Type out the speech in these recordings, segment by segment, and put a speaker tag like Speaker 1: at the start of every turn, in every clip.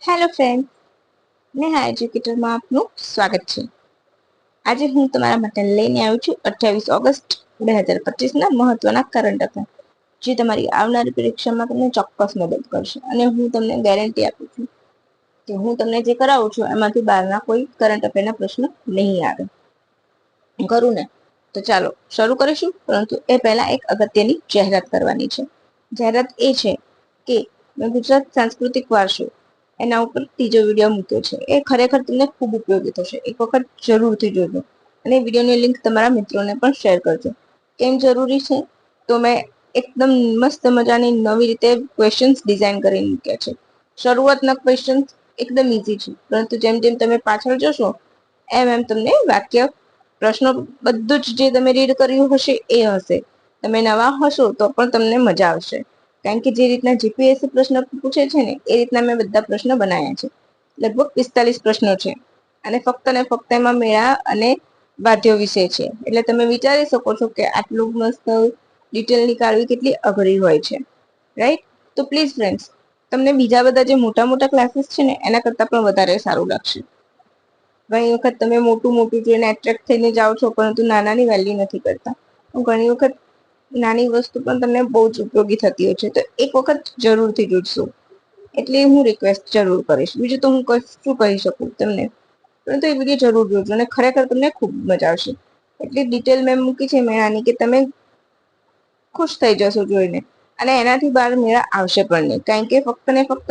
Speaker 1: Hello friend, Neha એજ્યુકેટરમાં આપનું સ્વાગત છે. આજે હું તમારા માટે લઈને આવી છું 28 ઓગસ્ટ 2025ના મહત્વના કરંટ અફેર, જે તમારી આવનારી પરીક્ષામાં તમને ચોક્કસ મદદ કરશે. અને હું તમને ગેરંટી આપું છું કે હું તમને જે કરાવું છું એમાંથી બહારના કોઈ કરંટ અફેરના પ્રશ્ન નહીં આવે. કરું ને? તો ચાલો શરૂ કરીશું. પરંતુ એ પહેલા એક અગત્યની જાહેરાત કરવાની છે. જાહેરાત એ છે કે મેં ગુજરાત સાંસ્કૃતિક વારસો એના ઉપર ત્રીજો વિડીયો મૂક્યો છે. એ ખરેખર તમને ખૂબ ઉપયોગી થશે. એક વખત જરૂરથી જોજો અને વિડીયોની લિંક તમારા મિત્રોને પણ શેર કરજો. કેમ જરૂરી છે? તો મેં એકદમ મસ્ત મજાની નવી રીતે ક્વેશ્ચન્સ ડિઝાઇન કરીને મૂક્યા છે. શરૂઆતના ક્વેશ્ચન એકદમ ઈઝી છે, પરંતુ જેમ જેમ તમે પાછળ જશો એમ એમ તમને વાક્ય, પ્રશ્નો બધું જ જે તમે રીડ કર્યું હશે એ હશે. તમે નવા હશો તો પણ તમને મજા આવશે, કારણ કે જે રીતના જીપીએસસી પ્રશ્ન પૂછે છે ને એ રીતના મેં બધા પ્રશ્નો બનાવ્યા છે. લગભગ 45 પ્રશ્નો છે અને ફક્ત ને ફક્ત એમાં મેળા અને વાદ્યો વિશે છે. એટલે તમે વિચારી શકો છો કે આટલું મસ્ત ડિટેલ નીકાળવી કેટલી અઘરી હોય છે, રાઈટ? તો પ્લીઝ ફ્રેન્ડ્સ, તમને બીજા બધા જે મોટા મોટા ક્લાસીસ છે ને એના કરતાં પણ વધારે સારું લાગશે. ઘણી વખત તમે મોટું મોટું જોઈને એટ્રેક્ટ થઈને જાઓ છો, પરંતુ નાનાની વેલ્યુ નથી કરતા. ઘણી વખત નાની વસ્તુ પણ તમને બહુ જ ઉપયોગી થતી હોય છે. તો એક વખત જરૂરથી જોડશો એટલે હું રિક્વેસ્ટ જરૂર કરીશ. બીજું તો હું શું કહી શકું તમને, પરંતુ એ વિડીયો જરૂર જોજો અને ખરેખર તમને ખૂબ મજા આવશે. એટલી ડિટેલ મેં મૂકી છે મેળાની કે તમે ખુશ થઈ જશો જોઈને. અને એનાથી બહાર મેળા આવશે પણ નહીં, કારણ કે ફક્ત ને ફક્ત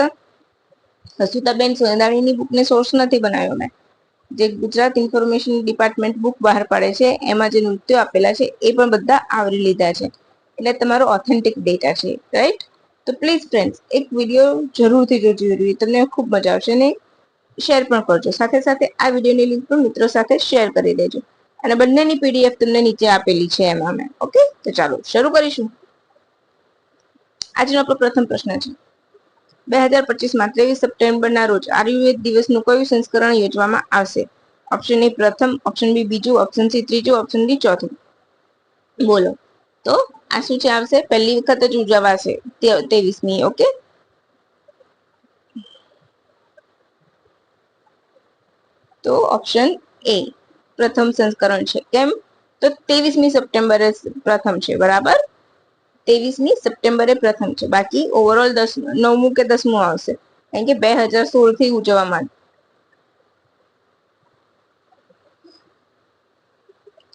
Speaker 1: હસુતાબેન સોનાણીની બુકને સોર્સ નથી બનાવ્યો મેં. જે ગુજરાત ઇન્ફોર્મેશન ડિપાર્ટમેન્ટ બુક બહાર પાડે છે એમાં જે નૃત્યો આપેલા છે એ પણ બધા આવરી લીધા છે. એટલે તમારો ઓથેન્ટિક ડેટા છે, રાઈટ? તો પ્લીઝ ફ્રેન્ડ્સ, એક વિડીયો જરૂરથી જોજો. તમને ખૂબ મજા આવશે અને શેર પણ કરજો. સાથે સાથે આ વિડીયોની લિંક પણ મિત્રો સાથે શેર કરી દેજો. અને બંનેની પીડીએફ તમને નીચે આપેલી છે એમાં મેં. ઓકે, તો ચાલો શરૂ કરીશું. આજનો આપણો પ્રથમ પ્રશ્ન છે, 2025માં 23 સપ્ટેમ્બરના રોજ આયુર્વેદ દિવસનું કયું સંસ્કરણ યોજવામાં આવશે? ઓપ્શન એ પ્રથમ, ઓપ્શન બી બીજું, ઓપ્શન સી ત્રીજું, ઓપ્શન ડી ચોથું. બોલો તો આ શું છે? આવશે પહેલી વખત જ ઉજવાશે 23મી. ઓકે, તો ઓપ્શન એ પ્રથમ સંસ્કરણ છે. કેમ? તો 23મી સપ્ટેમ્બરે પ્રથમ છે, બરાબર? 23મી સપ્ટેમ્બરે પ્રથમ છે. બાકી ઓવરઓલ 9મું કે 10મું આવશે, કારણ કે 2016 થી ઉજવવામાં.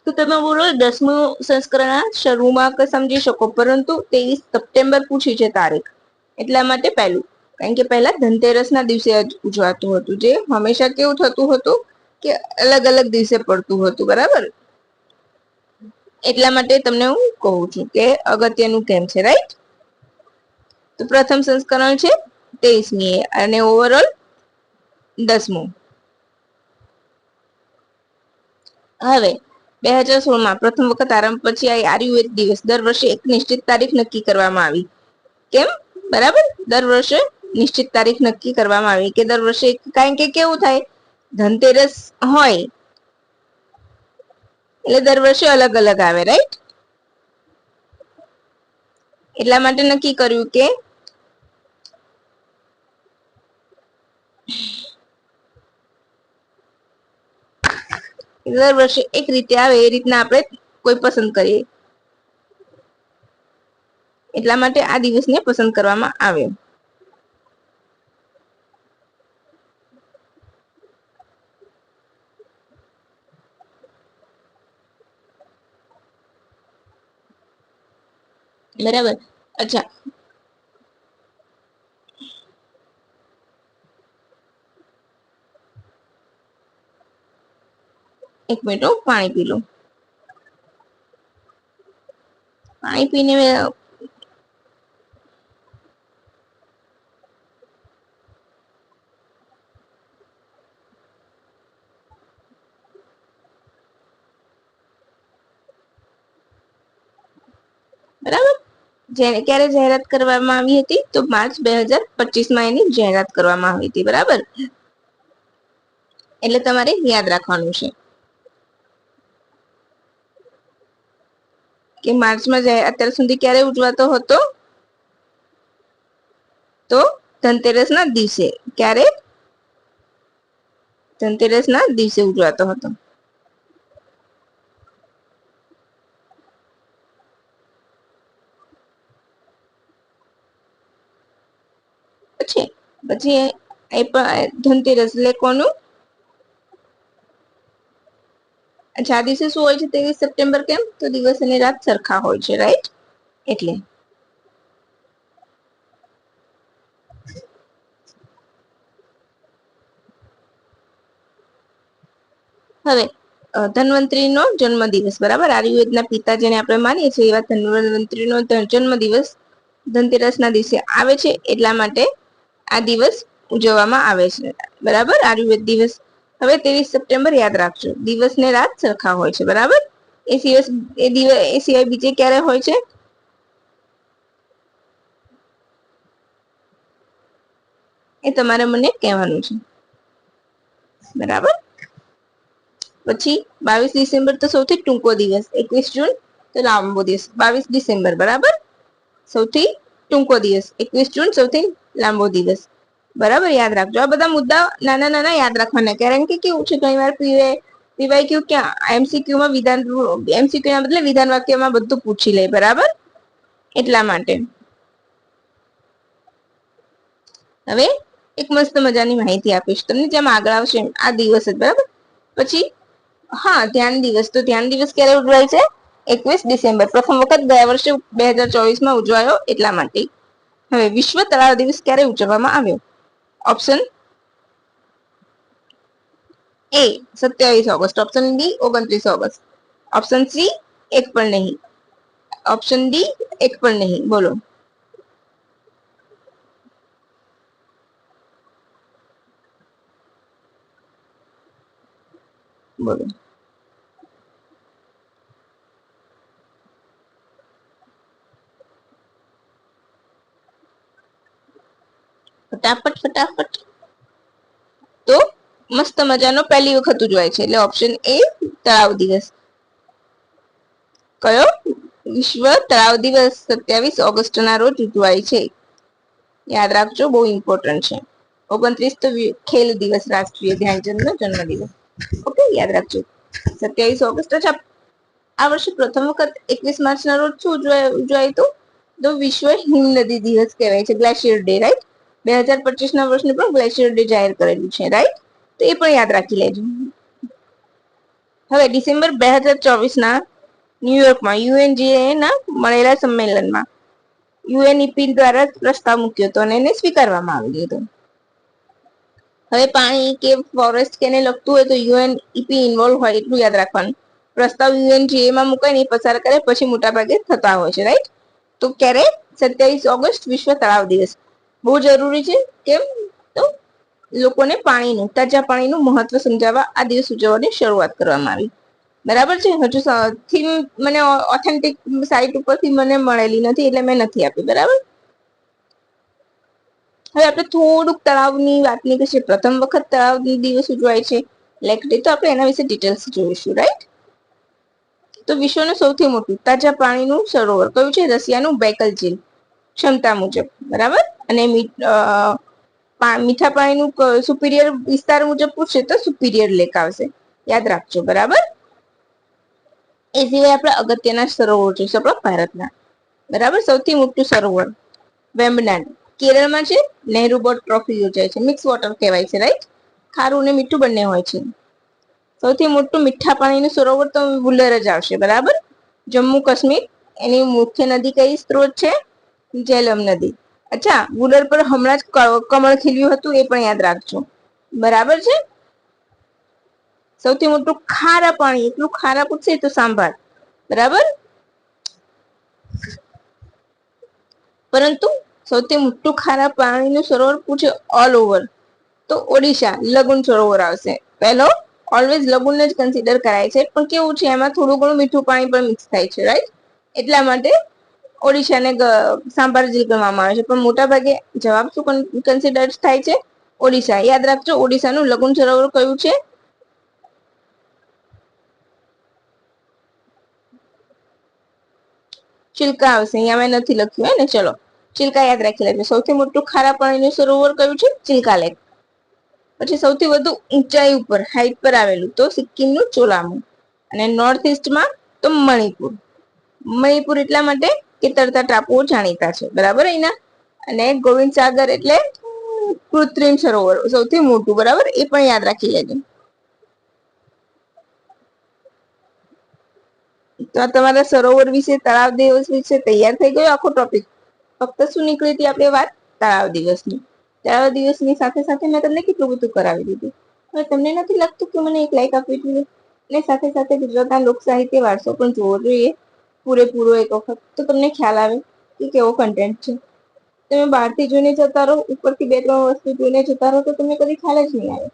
Speaker 1: તો તમે બોલો 10મું સંસ્કરણ શરૂમાં સમજી શકો, પરંતુ 23 સપ્ટેમ્બર પૂછી છે તારીખ, એટલા માટે પહેલું. કારણ કે પહેલા ધનતેરસના દિવસે ઉજવાતું હતું, જે હંમેશા કેવું થતું હતું કે અલગ અલગ દિવસે પડતું હતું, બરાબર? એટલા માટે તમને હું કહું છું કે અગત્યનું કેમ છે, રાઈટ? તો પ્રથમ સંસ્કરણ છે 23મી અને ઓવરઓલ 10મું. હવે 2016માં પ્રથમ વખત આરંભ પછી આ આયુર્વેદ દિવસ દર વર્ષે એક નિશ્ચિત તારીખ નક્કી કરવામાં આવી. કેમ? બરાબર, દર વર્ષે નિશ્ચિત તારીખ નક્કી કરવામાં આવી કે દર વર્ષે, કારણ કે કેવું થાય, ધનતેરસ હોય એટલે દર વર્ષે અલગ અલગ આવે, રાઈટ? એટલા માટે નક્કી કર્યું કે દર વર્ષે એક રીતે આવે એ રીતના આપણે કોઈ પસંદ કરીએ. એટલા માટે આ દિવસને પસંદ કરવામાં આવ્યો. બરાબર. અચ્છા, એક મિનિટ, પાણી પી લો. પાણી પીને બરાબર. ક્યારે જાહેરાત કરવામાં આવી હતી? તો માર્ચ 2025માં એની જાહેરાત કરવામાં આવી હતી, બરાબર? એટલે તમારે યાદ રાખવાનું છે કે માર્ચમાં અત્યાર સુધી ક્યારે ઉજવાતો હતો? તો ધનતેરસ ના દિવસે. ક્યારે? ધનતેરસના દિવસે ઉજવાતો હતો. પછી પછી એ પણ ધનતેરસ એટલે કોનું? અચ્છા, આ દિવસે શું હોય છે 23 સપ્ટેમ્બર? કેમ તો દિવસ અને રાત સરખા હોય છે, રાઈટ? એટલે હવે ધન્વંતરીનો જન્મદિવસ, બરાબર? આયુર્વેદના પિતા જેને આપણે માનીએ છીએ એવા ધન્વંતરીનો જન્મદિવસ ધનતેરસના દિવસે આવે છે, એટલા માટે આ દિવસ ઉજવવામાં આવે છે, બરાબર? આયુર્વેદ દિવસ. હવે 23 સપ્ટેમ્બર યાદ રાખજો, દિવસ ને રાત સરખા હોય છે, બરાબર? એ સિવાય બીજે ક્યારે હોય છે? એ તમારે મને કહેવાનું છે, બરાબર? પછી 22 ડિસેમ્બર તો સૌથી ટૂંકો દિવસ, 21 જૂન તો લાંબો દિવસ. 22 ડિસેમ્બર, બરાબર, સૌથી ટૂંકો દિવસ, 21 જૂન સૌથી લાંબો દિવસ, બરાબર? યાદ રાખજો. આ બધા મુદ્દા નાના નાના યાદ રાખવાના, કારણ કે કેવું છે ઘણી વાર પીવાય ક્યુ ક્યાં એમસીક્યુ માં એમસીક્યુ ના બદલે વિધાન વાક્યમાં બધું પૂછી લે, બરાબર? એટલા માટે હવે એક મસ્ત મજાની માહિતી આપીશ તમને, જેમ આગળ આવશે આ દિવસ જ, બરાબર? પછી હા, ધ્યાન દિવસ. તો ધ્યાન દિવસ ક્યારે ઉજવાય છે? 21 ડિસેમ્બર. પ્રથમ વખત ગયા વર્ષે 2024માં ઉજવાયો, એટલા માટે. હવે વિશ્વ તળાવ દિવસ ક્યારે ઉજવવામાં આવ્યો? Option A 27 August, option B 29 August, option C એક પણ નહીં, ઓપ્શન ડી એક પણ નહીં. બોલો. બોલો. ફટાફટ ફટાફટ. તો મસ્ત મજાનો પહેલી વખત ઉજવાય છે, એટલે ઓપ્શન એ તળાવ દિવસ. કયો? વિશ્વ તળાવ દિવસ 27 ઓગસ્ટ ના રોજ ઉજવાય છે. યાદ રાખજો, બહુ ઇમ્પોર્ટન્ટ છે. 29 તો ખેલ દિવસ, રાષ્ટ્રીય ધ્યાનચંદ નો જન્મ દિવસ. ઓકે, યાદ રાખજો. 27 ઓગસ્ટ. અચ્છા, આ વર્ષે પ્રથમ વખત 21 માર્ચ ના રોજ શું ઉજવાય હતું? તો વિશ્વ હિમ નદી દિવસ કહેવાય છે, ગ્લેશિયર ડે, રાઈટ? 2025 ના વર્ષને પણ ગ્લેશિયર ડે જાહેર કરેલું છે, રાઈટ? તો એ પણ યાદ રાખી લેજો. હવે ડિસેમ્બર 2024 ના ન્યુયોર્કમાં યુએનજીએ ના મળેલા સંમેલનમાં યુએનઈપી દ્વારા પ્રસ્તાવ મૂક્યો હતો અને એને સ્વીકારવામાં આવ્યો હતો. હવે પાણી કે ફોરેસ્ટ કેને લગતું હોય તો યુએનઈપી ઇન્વોલ્વ હોય, એટલું યાદ રાખવાનું. પ્રસ્તાવ યુએનજીએમાં મુકાય ને પસાર કરે પછી મોટા ભાગે થતા હોય છે, રાઈટ? તો ક્યારે? 27 ઓગસ્ટ વિશ્વ તળાવ દિવસ. બહુ જરૂરી છે. કેમ? તો લોકોને પાણીનું, તાજા પાણીનું મહત્વ સમજાવવા આ દિવસ ઉજવવાની શરૂઆત કરવામાં આવી. બરાબર છે? હજુ થીમ મને ઓથેન્ટિક સાઈટ ઉપરથી મને મળેલી નથી, એટલે મેં નથી આપી, બરાબર? હવે આપણે થોડુંક તળાવની વાત નીકળીએ. પ્રથમ વખત તળાવ દિવસ ઉજવાય છે, તો આપણે એના વિશે ડિટેલ્સ જોઈશું, રાઈટ? તો વિશ્વનું સૌથી મોટું તાજા પાણીનું સરોવર કયું છે? રશિયાનું બેકલ ઝીલ, ક્ષમતા મુજબ, બરાબર? અને મીઠા પાણીનું સુપીરિયર વિસ્તાર મુજબ પૂછે તો સુપીરિયર લેક આવશે, યાદ રાખજો, બરાબર? એ સિવાય આપણે અગત્યના સરોવર જોઈશું આપણા ભારતના, બરાબર? સૌથી મોટું સરોવર વેમ્બનાડ, કેરળમાં છે. નહેરુ બોટ ટ્રોફી યોજાય છે, મિક્સ વોટર કહેવાય છે, રાઈટ? ખારું અને મીઠું બંને હોય છે. સૌથી મોટું મીઠા પાણીનું સરોવર તો વુલર જ આવશે, બરાબર? જમ્મુ કાશ્મીર, એની મુખ્ય નદી કઈ સ્ત્રોત છે? જેલમ નદી. અચ્છા, વુલર પર હમણાં જ કમળ ખીલ્યું હતું, એ પણ યાદ રાખજો, બરાબર છે? સૌથી મોટું ખારા પાણી, એટલું ખારા પૂછશે તો સાંભાર, બરાબર? પરંતુ સૌથી મોટું ખારા પાણીનું સરોવર પૂછે ઓલ ઓવર, તો ઓડિશા લગુન સરોવર આવશે. પહેલો ઓલવેઝ લગુન જ કન્સિડર કરાય છે, પણ કેવું છે એમાં થોડું ઘણું મીઠું પાણી પણ મિક્સ થાય છે, રાઈટ? એટલા માટે ઓડિશાને સાંભાર ઝીલ ગણવામાં આવે છે, પણ મોટા ભાગે જવાબ શું કન્સિડર થાય છે? ઓડિશા. યાદ રાખજો, ઓડિશાનું લગુન સરોવર કયું છે? ચિલ્કા આવશે, અહીંયા મેં નથી લખ્યું, હે ને? ચલો, ચિલ્કા યાદ રાખી લેજો. સૌથી મોટું ખારા પાણીનું સરોવર કયું છે? ચિલ્કા લેક. પછી સૌથી વધુ ઊંચાઈ ઉપર હાઈટ પર આવેલું તો સિક્કિમનું ચોલામુ, અને નોર્થ ઇસ્ટમાં તો મણિપુર. મણિપુર એટલા માટે કે તરતા ટાપુઓ જાણીતા છે, બરાબર અહીંના. અને ગોવિંદ સાગર એટલે કૃત્રિમ સરોવર સૌથી મોટું, બરાબર, એ પણ યાદ રાખી લેજો. તો આ તમારા સરોવર વિશે, તળાવ દિવસ વિશે તૈયાર થઈ ગયો આખો ટોપિક. ફક્ત શું નીકળી હતી આપણે વાત? તળાવ દિવસની. તળાવ દિવસની સાથે સાથે મેં તમને કેટલું બધું કરાવી દીધું. હવે તમને નથી લાગતું કે મને એક લાઈક આપવી જોઈએ? અને સાથે સાથે ગુજરાતના લોક સાહિત્ય વારસો પણ જોવો જોઈએ પૂરેપૂરો એક વખત, તો તમને ખ્યાલ આવે કે કેવો કન્ટેન્ટ છે. તમે બહારથી જોઈને જતા રહો, ઉપરથી બે ત્રણ વસ્તુ જોઈને જતા રહો, તો તમને કદી ખ્યાલ જ નહીં આવે.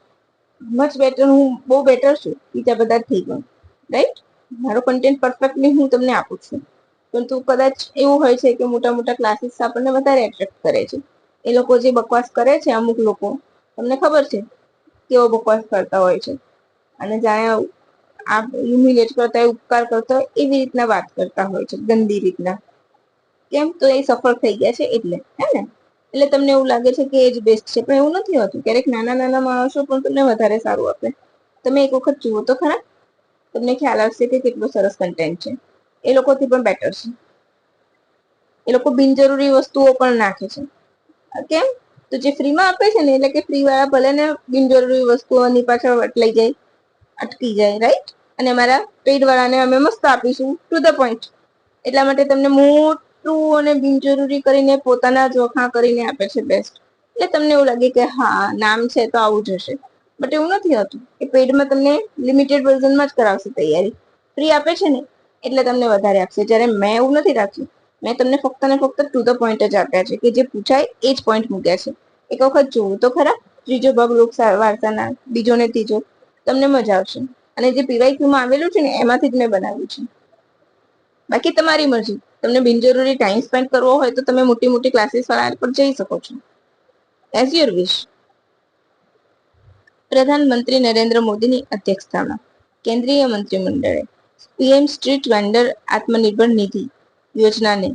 Speaker 1: મચ બેટર, હું બહુ બેટર છું બીજા બધા થઈ ગયું, રાઈટ. મારો કન્ટેન્ટ પરફેક્ટલી હું તમને આપું છું, પરંતુ કદાચ એવું હોય છે કે મોટા મોટા ક્લાસીસ આપણને વધારે એટ્રેક્ટ કરે છે. એ લોકો જે બકવાસ કરે છે, અમુક લોકો, તમને ખબર છે કેવો બકવાસ કરતા હોય છે. અને જાણે આ હ્યુમિલેટ કરતા હોય, ઉપકાર કરતા હોય એવી રીતના વાત કરતા હોય છે, ગંદી રીતના. કેમ? તો એ સફળ થઈ ગયા છે એટલે, હે ને. એટલે તમને એવું લાગે છે કે એજ બેસ્ટ છે, પણ એવું નથી હોતું. ક્યારેક નાના નાના માણસો પણ તમને વધારે સારું આપે. તમે એક વખત જુઓ તો ખરા, તમને ખ્યાલ આવશે કે કેટલું સરસ કન્ટેન્ટ છે. એ લોકોથી પણ બેટર છે. એ લોકો બિનજરૂરી વસ્તુઓ પણ નાખે છે. કેમ? તો જે ફ્રીમાં આપે છે ને, એટલે કે ફ્રી વાળા ભલે ને બિનજરૂરી વસ્તુઓની પાછળ લઈ જાય, અટકી જાય, રાઈટ. અને અમારા પેડ વાળાને અમે મસ્ત આપીશું ટુ ધ પોઈન્ટ. એટલા માટે તમને મોટું અને બિનજરૂરી કરીને પોતાના જ વખાણ કરીને આપે છે બેસ્ટ. એટલે તમને એવું લાગે કે હા, નામ છે તો આવું જ હશે. બટ એવું નથી હોતું. એ પેઇડમાં તમને લિમિટેડ વર્ઝનમાં જ કરાવશે તૈયારી. ફ્રી આપે છે ને એટલે તમને વધારે આપશે. જયારે મેં એવું નથી રાખ્યું. મેં તમને ફક્ત ને ફક્ત ટુ ધ પોઈન્ટ જ આપ્યા છે, કે જે પૂછાય એ જ પોઈન્ટ મૂક્યા છે. એક વખત જોવું તો ખરા ત્રીજો ભાગ લોક વાર્તાના, બીજો ને ત્રીજો, તમને મજા આવશે. અને જે પીવાયક્યુમાં આવેલું છે ને, એમાંથી જ મેં બનાવ્યું છે. બાકી તમારી મરજી. તમને બિનજરૂરી ટાઈમ સ્પેન્ડ કરવો હોય તો તમે મોટી મોટી ક્લાસીસ વાળા પર જઈ શકો છો. એઝ યોર વિશ. પ્રધાનમંત્રી નરેન્દ્ર મોદીની અધ્યક્ષતામાં કેન્દ્રીય મંત્રીમંડળે પીએમ સ્ટ્રીટ વેન્ડર આત્મનિર્ભર નિધિ યોજનાને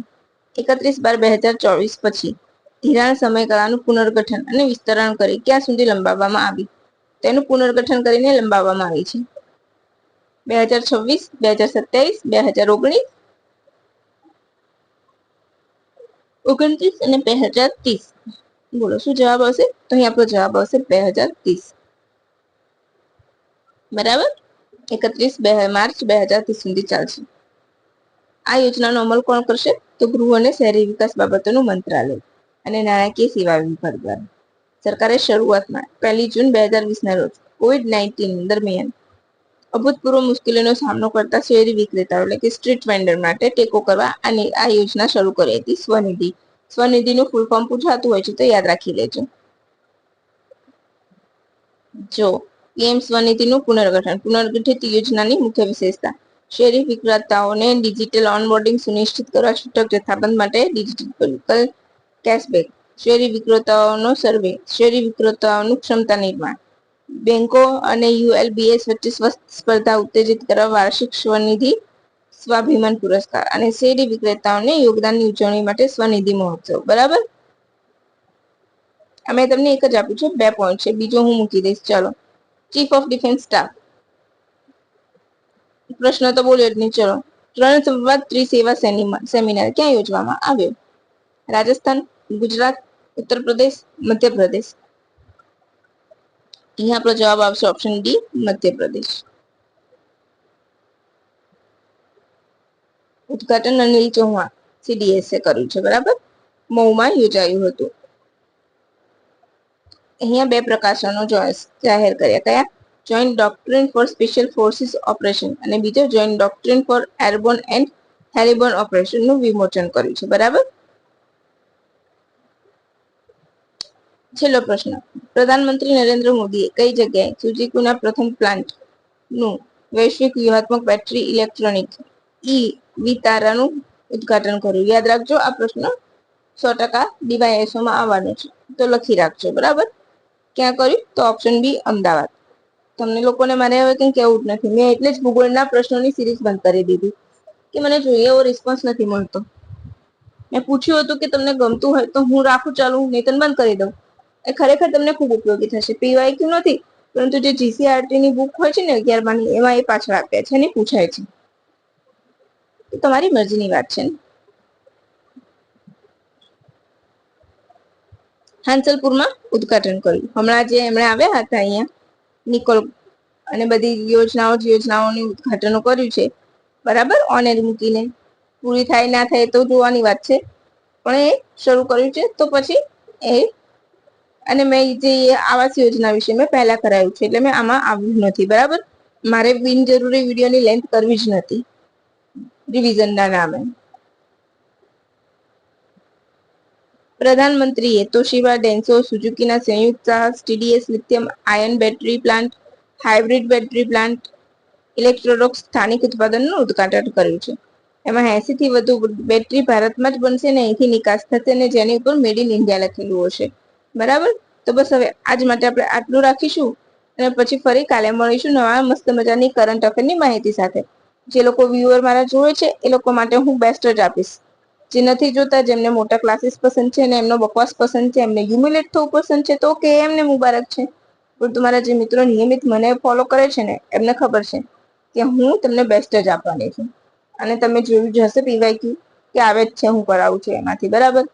Speaker 1: 31/12/2024 પછી ધિરાણ સમયગાળાનું પુનર્ગઠન અને વિસ્તરણ કરી ક્યાં સુધી લંબાવવામાં આવી? તેનું પુનર્ગઠન કરીને લંબાવવામાં આવી છે 2026, 2027, 2019, 29 અને 2030. બોલો શું જવાબ આવશે? તો અહીં આપણો જવાબ આવશે 2030. બરાબર. 31 માર્ચ 2030 સુધી ચાલશે. આ યોજનાનો અમલ કોણ કરશે? તો ગૃહ અને શહેરી વિકાસ બાબતોનું મંત્રાલય અને નાણાકીય સેવા વિભાગ દ્વારા. સરકારે શરૂઆતમાં 1 જૂન 2020ના રોજ COVID-19 દરમિયાન અભૂતપૂર્વ મુશ્કેલીનો સામનો કરતા શહેરી વિક્રેતાઓ એટલે કે સ્ટ્રીટ વેન્ડર માટે ટેકો કરવા અને આ યોજના શરૂ કરી હતી. સ્વનિધિ. સ્વનિધિનું ફૂલ ફોર્મ પૂછાતું હોય છે તો યાદ રાખી લેજો. જો પીએમ સ્વનિધિનું પુનર્ગઠન. પુનર્ગઠિત યોજનાની મુખ્ય વિશેષતા: શહેરી વિક્રેતાઓને ડિજિટલ ઓનબોર્ડિંગ સુનિશ્ચિત કરવા, છૂટક જથ્થાબંધ માટે ડિજિટલ કેશબેક, શહેરી વિક્રેતાઓનો સર્વે, શહેરી વિક્રેતાઓનું ક્ષમતા નિર્માણ, બેંકો અને યુએલબીએસ વચ્ચે સ્પર્ધા ઉત્તેજિત કરવા વાર્ષિક સ્વનિધિ સ્વાભિમાન પુરસ્કાર અને શેરી વિક્રેતાઓને યોગદાનની ઉજવણી માટે સ્વનિધિ મહોત્સવ. બરાબર. અમે તમને એક જ આપ્યું છે, 2 પોઈન્ટ છે, બીજો હું મૂકી દઈશ. ચાલો. Chief of defence staff. પ્રશ્ન તો બોલ્યો જ નહીં. ચલો. ત્રણ સંવાદ ત્રિસેવા સેમિનાર ક્યાં યોજવામાં આવ્યો? રાજસ્થાન, ગુજરાત, ઉત્તર પ્રદેશ, મધ્યપ્રદેશ. અહીંયા આપણો જવાબ આવશે ઓપ્શન ડી, મધ્યપ્રદેશ. ઉદઘાટન અનિલ ચૌહાણ સીડીએસે કર્યું છે. બરાબર. મહુમાં યોજાયું હતું. અહીંયા 2 પ્રકાશનો જાહેર કર્યા. કયા? Joint doctrine for special forces operation અને બીજો joint doctrine for airborne and heliborne ઓપરેશનનું વિમોચન કર્યું છે. બરાબર. છેલ્લો પ્રશ્ન. પ્રધાનમંત્રી નરેન્દ્ર મોદીએ કઈ જગ્યાએ સુઝુકીના પ્રથમ પ્લાન્ટ નું વૈશ્વિક વ્યૂહાત્મક બેટરી ઇલેક્ટ્રોનિક વિતારાનું ઉદઘાટન કર્યું? યાદ રાખજો, આ પ્રશ્ન 100% ડીવાયએસઓમાં આવવાનો છે, તો લખી રાખજો. બરાબર. ક્યાં કર્યું? તો ઓપ્શન બી, અમદાવાદ. તમને લોકોને મારે હવે કંઈ કહેવું જ નથી. મેં એટલે જ ભૂગોળના પ્રશ્નોની સિરીઝ બંધ કરી દીધી કે મને જોઈએ એવો રિસ્પોન્સ નથી મળતો. મેં પૂછ્યું હતું કે તમને ગમતું હોય તો હું રાખું, ચાલુ, નહીં તો બંધ કરી દઉં. એ ખરેખર તમને ખૂબ ઉપયોગી થશે. પીવાયક્યુ નથી, પરંતુ જે જીસીઆરટી ની બુક હોય છે ને 11 એમાં એ પાછળ આપ્યા છે ને પૂછાય છે. તો તમારી મરજીની વાત છે ને. હાંસલપુરમાં ઉદઘાટન કર્યું હમણાં જે એમણે આવ્યા હતા અહીંયા નિકોલ, અને બધી યોજનાઓની ઉદઘાટનો કર્યું છે બરાબર, ઓન એર મૂકીને. પૂરી થાય ના થાય તો જોવાની વાત છે, પણ એ શરૂ કર્યું છે. તો પછી એ અને મેં જે આવાસ યોજના વિશે મેં પહેલા કરાયું છે, એટલે મેં આમાં આવ્યું નથી બરાબર. મારે બિનજરૂરી વિડીયોની લેન્થ કરવી જ નથી રિવિઝનના નામે. પ્રધાનમંત્રીએ તોશિબા ડેન્સો સુઝુકીના સંયુક્ત સાહસ TDS lithium ion battery plant, hybrid battery plant, electrodes સ્થાનિક ઉત્પાદનનું ઉદઘાટન કર્યું છે. એમાં 80 થી વધુ બેટરી ભારતમાં જ બનશે ને અહીંથી નિકાસ થશે, ને જેની ઉપર મેડ ઇન ઇન્ડિયા લખેલું હશે બરાબર. તો બસ હવે આજ માટે આપણે આટલું રાખીશું, અને પછી ફરી કાલે મળીશું નવા મસ્ત મજાની કરંટ અફેરની માહિતી સાથે. જે લોકો વ્યુઅર મારા જોવે છે એ લોકો માટે હું બેસ્ટ જ આપીશ. જે નથી જોતા, જેમને મોટા ક્લાસીસ પસંદ છે ને એમનો બકવાસ પસંદ છે, એમને હ્યુમિલેટ થવું પસંદ છે, તો કે એમને મુબારક છે. પણ તમારા જે મિત્રો નિયમિત મને ફોલો કરે છે ને એમને ખબર છે કે હું તમને બેસ્ટ જ આપવાની છું. અને તમે જોયું જ હશે પીવાયક્યુ કે આવે જ છે, હું કરાવું છું એમાંથી બરાબર.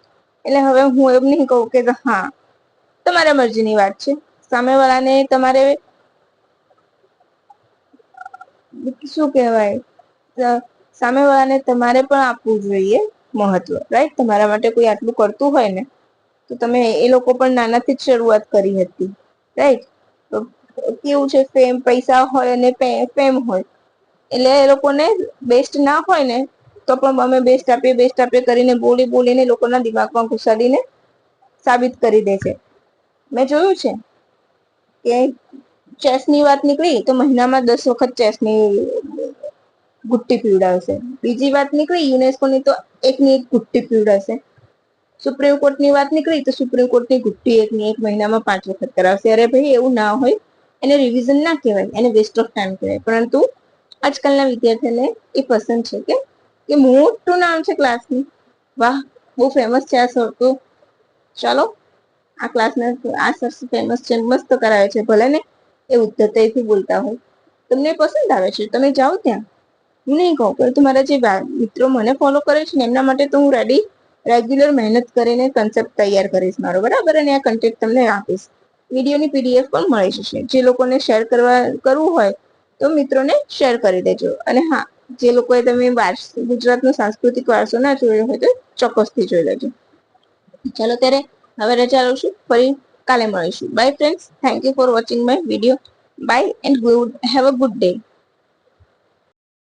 Speaker 1: એટલે હવે હું એમ નહીં કહું કે હા તમારા મરજીની વાત છે. સામેવાળાને તમારે શું કહેવાય, સામેવાળાને તમારે પણ આપવું જોઈએ મહત્વ, રાઈટ. તમારા માટે કોઈ આટલું કરતું હોય ને તો તમે, એ લોકો પણ નાનાથી જ શરૂઆત કરી હતી, રાઈટ. તો કેવું છે, ફેમ પૈસા હોય અને ફેમ હોય એટલે એ લોકોને બેસ્ટ ના હોય ને તો પણ અમે બેસ્ટ આપીએ કરીને બોલીને લોકોના દિમાગમાં ઘુસાડીને સાબિત કરી દે છે. મેં જોયું છે કે ચેસની વાત નીકળી તો મહિનામાં 10 વખત ચેસની ગુટ્ટી પીવડાવશે. બીજી વાત નીકળી યુનેસ્કોની તો એકની એક ગુટ્ટી પીવડાવશે. સુપ્રીમ કોર્ટની વાત નીકળી તો સુપ્રીમ કોર્ટની ગુટ્ટી એકની એક મહિનામાં 5 વખત કરાવશે. અરે ભાઈ, એવું ના હોય. એને રિવિઝન ના કહેવાય, એને વેસ્ટ ઓફ ટાઈમ કહેવાય. પરંતુ આજકાલના વિદ્યાર્થીઓને એ પસંદ છે કે મોટું નામ છે ક્લાસનું, વાહ બહુ ફેમસ છે આ સર તો, ચાલો આ ક્લાસના આ સર ફેમસ છે, મસ્ત કરાવે છે, ભલે ને એ ઉદ્ધતાઈથી બોલતા હોય. તમને પસંદ આવે છે, તમે જાઓ ત્યાં. હું નહીં કહું, પરંતુ મારા જે મિત્રો મને ફોલો કરે છે ને એમના માટે તો હું રેગ્યુલર મહેનત કરીને કન્સેપ્ટ તૈયાર કરીશ મારો બરાબર, અને આ કન્ટેન્ટ તમને આપીશ. વિડીયોની પીડીએફ પણ મળી જશે. જે લોકોને શેર કરવું હોય તો મિત્રોને શેર કરી દેજો. અને હા, જે લોકોએ તમે ગુજરાતનો સાંસ્કૃતિક વારસો ના જોયો હોય તો ચોક્કસથી જોઈ લેજો. ચાલો ત્યારે હવે રજા લઉં છું, ફરી કાલે મળીશું. Bye friends, thank you for watching my video. Bye and have a good day.